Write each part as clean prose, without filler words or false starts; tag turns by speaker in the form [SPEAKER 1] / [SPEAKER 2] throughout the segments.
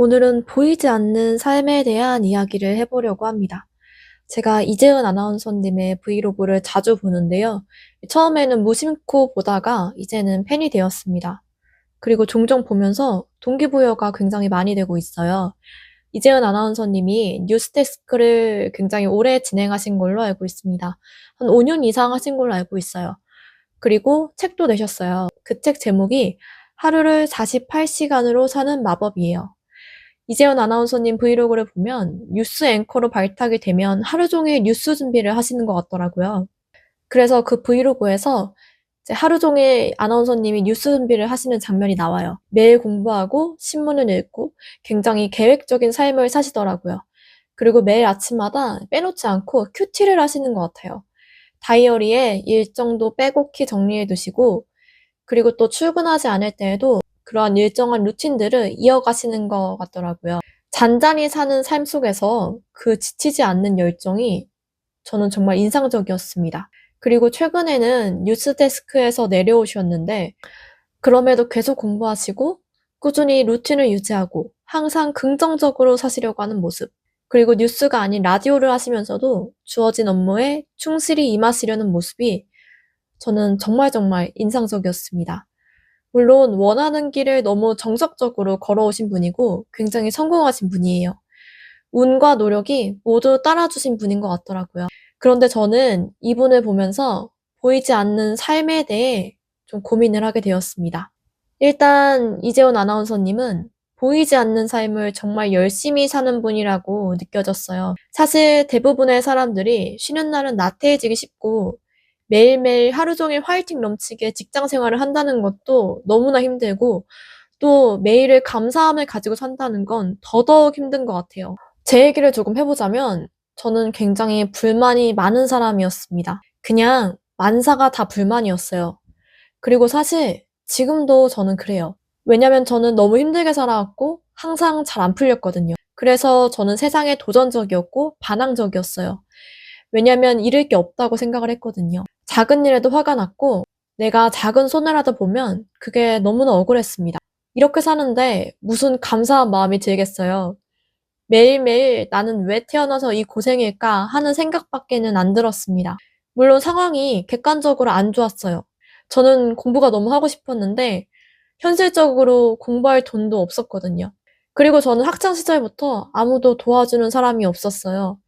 [SPEAKER 1] 오늘은 보이지 않는 삶에 대한 이야기를 해보려고 합니다. 제가 이재은 아나운서님의 브이로그를 자주 보는데요. 처음에는 무심코 보다가 이제는 팬이 되었습니다. 그리고 종종 보면서 동기부여가 굉장히 많이 되고 있어요. 이재은 아나운서님이 뉴스데스크를 굉장히 오래 진행하신 걸로 알고 있습니다. 한 5년 이상 하신 걸로 알고 있어요. 그리고 책도 내셨어요. 그 책 제목이 하루를 48시간으로 사는 마법이에요. 이재현 아나운서님 브이로그를 보면 뉴스 앵커로 발탁이 되면 하루 종일 뉴스 준비를 하시는 것 같더라고요. 그래서 그 브이로그에서 이제 하루 종일 아나운서님이 뉴스 준비를 하시는 장면이 나와요. 매일 공부하고 신문을 읽고 굉장히 계획적인 삶을 사시더라고요. 그리고 매일 아침마다 빼놓지 않고 큐티를 하시는 것 같아요. 다이어리에 일정도 빼곡히 정리해 두시고 그리고 또 출근하지 않을 때에도 그러한 일정한 루틴들을 이어가시는 것 같더라고요. 잔잔히 사는 삶 속에서 그 지치지 않는 열정이 저는 정말 인상적이었습니다. 그리고 최근에는 뉴스데스크에서 내려오셨는데 그럼에도 계속 공부하시고 꾸준히 루틴을 유지하고 항상 긍정적으로 사시려고 하는 모습. 그리고 뉴스가 아닌 라디오를 하시면서도 주어진 업무에 충실히 임하시려는 모습이 저는 정말 정말 인상적이었습니다. 물론 원하는 길을 너무 정석적으로 걸어오신 분이고 굉장히 성공하신 분이에요. 운과 노력이 모두 따라주신 분인 것 같더라고요. 그런데 저는 이분을 보면서 보이지 않는 삶에 대해 좀 고민을 하게 되었습니다. 일단 이재원 아나운서님은 보이지 않는 삶을 정말 열심히 사는 분이라고 느껴졌어요. 사실 대부분의 사람들이 쉬는 날은 나태해지기 쉽고 매일매일 하루 종일 화이팅 넘치게 직장 생활을 한다는 것도 너무나 힘들고 또 매일을 감사함을 가지고 산다는 건 더더욱 힘든 것 같아요. 제 얘기를 조금 해보자면 저는 굉장히 불만이 많은 사람이었습니다. 그냥 만사가 다 불만이었어요. 그리고 사실 지금도 저는 그래요. 왜냐면 저는 너무 힘들게 살아왔고 항상 잘 안 풀렸거든요. 그래서 저는 세상에 도전적이었고 반항적이었어요. 왜냐면 잃을 게 없다고 생각을 했거든요. 작은 일에도 화가 났고 내가 작은 손해를 하다 보면 그게 너무나 억울했습니다. 이렇게 사는데 무슨 감사한 마음이 들겠어요. 매일매일 나는 왜 태어나서 이 고생일까 하는 생각밖에는 안 들었습니다. 물론 상황이 객관적으로 안 좋았어요. 저는 공부가 너무 하고 싶었는데 현실적으로 공부할 돈도 없었거든요. 그리고 저는 학창 시절부터 아무도 도와주는 사람이 없었어요.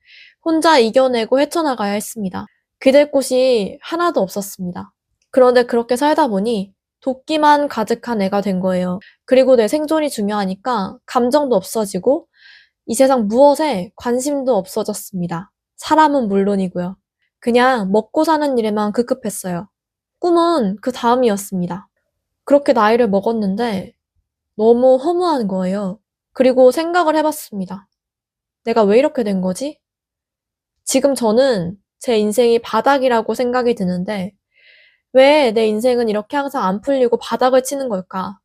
[SPEAKER 1] 혼자 이겨내고 헤쳐나가야 했습니다. 기댈 곳이 하나도 없었습니다. 그런데 그렇게 살다 보니 도끼만 가득한 애가 된 거예요. 그리고 내 생존이 중요하니까 감정도 없어지고 이 세상 무엇에 관심도 없어졌습니다. 사람은 물론이고요. 그냥 먹고 사는 일에만 급급했어요. 꿈은 그 다음이었습니다. 그렇게 나이를 먹었는데 너무 허무한 거예요. 그리고 생각을 해봤습니다. 내가 왜 이렇게 된 거지? 지금 저는 제 인생이 바닥이라고 생각이 드는데 왜 내 인생은 이렇게 항상 안 풀리고 바닥을 치는 걸까?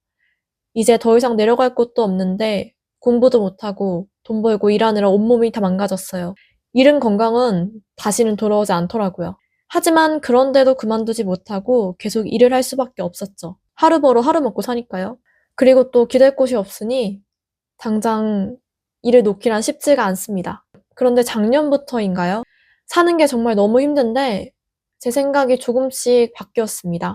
[SPEAKER 1] 이제 더 이상 내려갈 곳도 없는데 공부도 못하고 돈 벌고 일하느라 온몸이 다 망가졌어요. 잃은 건강은 다시는 돌아오지 않더라고요. 하지만 그런데도 그만두지 못하고 계속 일을 할 수밖에 없었죠. 하루 벌어 하루 먹고 사니까요. 그리고 또 기댈 곳이 없으니 당장 일을 놓기란 쉽지가 않습니다. 그런데 작년부터인가요? 사는 게 정말 너무 힘든데 제 생각이 조금씩 바뀌었습니다.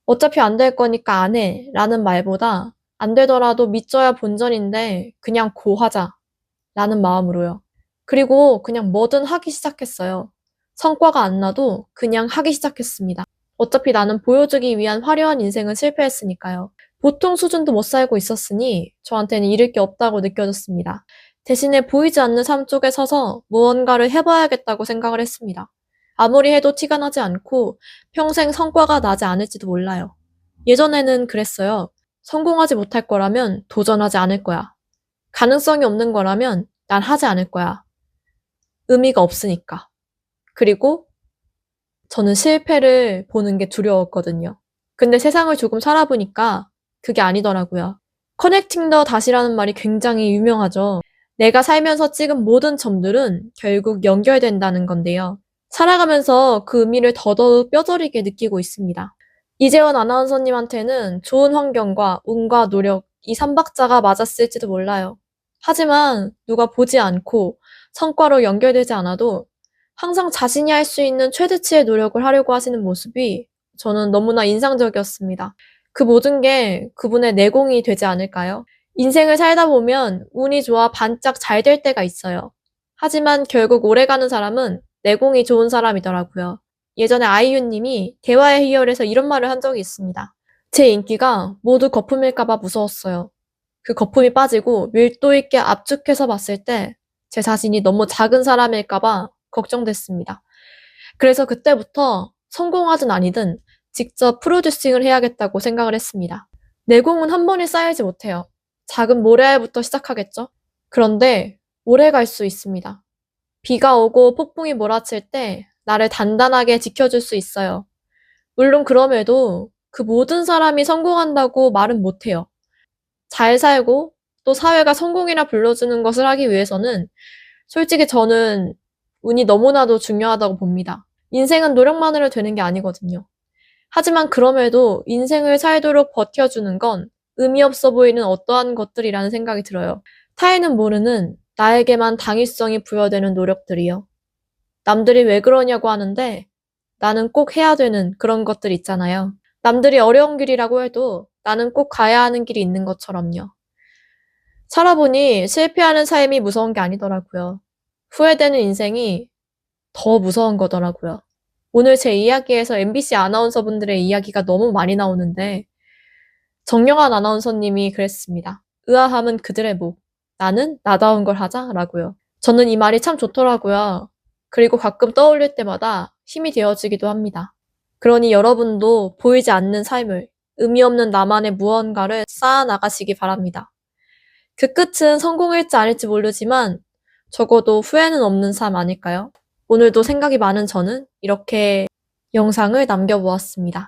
[SPEAKER 1] 어차피 안 될 거니까 안 해 라는 말보다 안 되더라도 믿져야 본전인데 그냥 고하자 라는 마음으로요. 그리고 그냥 뭐든 하기 시작했어요. 성과가 안 나도 그냥 하기 시작했습니다. 어차피 나는 보여주기 위한 화려한 인생은 실패했으니까요. 보통 수준도 못 살고 있었으니 저한테는 잃을 게 없다고 느껴졌습니다. 대신에 보이지 않는 삶 쪽에 서서 무언가를 해봐야겠다고 생각을 했습니다. 아무리 해도 티가 나지 않고 평생 성과가 나지 않을지도 몰라요. 예전에는 그랬어요. 성공하지 못할 거라면 도전하지 않을 거야. 가능성이 없는 거라면 난 하지 않을 거야. 의미가 없으니까. 그리고 저는 실패를 보는 게 두려웠거든요. 근데 세상을 조금 살아보니까 그게 아니더라고요. 커넥팅 더 닷이라는 말이 굉장히 유명하죠. 내가 살면서 찍은 모든 점들은 결국 연결된다는 건데요. 살아가면서 그 의미를 더더욱 뼈저리게 느끼고 있습니다. 이재원 아나운서님한테는 좋은 환경과 운과 노력, 이 삼박자가 맞았을지도 몰라요. 하지만 누가 보지 않고 성과로 연결되지 않아도 항상 자신이 할 수 있는 최대치의 노력을 하려고 하시는 모습이 저는 너무나 인상적이었습니다. 그 모든 게 그분의 내공이 되지 않을까요? 인생을 살다 보면 운이 좋아 반짝 잘 될 때가 있어요. 하지만 결국 오래가는 사람은 내공이 좋은 사람이더라고요. 예전에 아이유 님이 대화의 희열에서 이런 말을 한 적이 있습니다. 제 인기가 모두 거품일까봐 무서웠어요. 그 거품이 빠지고 밀도 있게 압축해서 봤을 때 제 자신이 너무 작은 사람일까봐 걱정됐습니다. 그래서 그때부터 성공하든 아니든 직접 프로듀싱을 해야겠다고 생각을 했습니다. 내공은 한 번에 쌓이지 못해요. 작은 모래알부터 시작하겠죠? 그런데 오래 갈 수 있습니다. 비가 오고 폭풍이 몰아칠 때 나를 단단하게 지켜줄 수 있어요. 물론 그럼에도 그 모든 사람이 성공한다고 말은 못해요. 잘 살고 또 사회가 성공이라 불러주는 것을 하기 위해서는 솔직히 저는 운이 너무나도 중요하다고 봅니다. 인생은 노력만으로 되는 게 아니거든요. 하지만 그럼에도 인생을 살도록 버텨주는 건 의미 없어 보이는 어떠한 것들이라는 생각이 들어요. 타인은 모르는 나에게만 당위성이 부여되는 노력들이요. 남들이 왜 그러냐고 하는데 나는 꼭 해야 되는 그런 것들 있잖아요. 남들이 어려운 길이라고 해도 나는 꼭 가야 하는 길이 있는 것처럼요. 살아보니 실패하는 삶이 무서운 게 아니더라고요. 후회되는 인생이 더 무서운 거더라고요. 오늘 제 이야기에서 MBC 아나운서분들의 이야기가 너무 많이 나오는데 정영환 아나운서님이 그랬습니다. 의아함은 그들의 목, 나는 나다운 걸 하자라고요. 저는 이 말이 참 좋더라고요. 그리고 가끔 떠올릴 때마다 힘이 되어지기도 합니다. 그러니 여러분도 보이지 않는 삶을, 의미 없는 나만의 무언가를 쌓아 나가시기 바랍니다. 그 끝은 성공일지 아닐지 모르지만 적어도 후회는 없는 삶 아닐까요? 오늘도 생각이 많은 저는 이렇게 영상을 남겨보았습니다.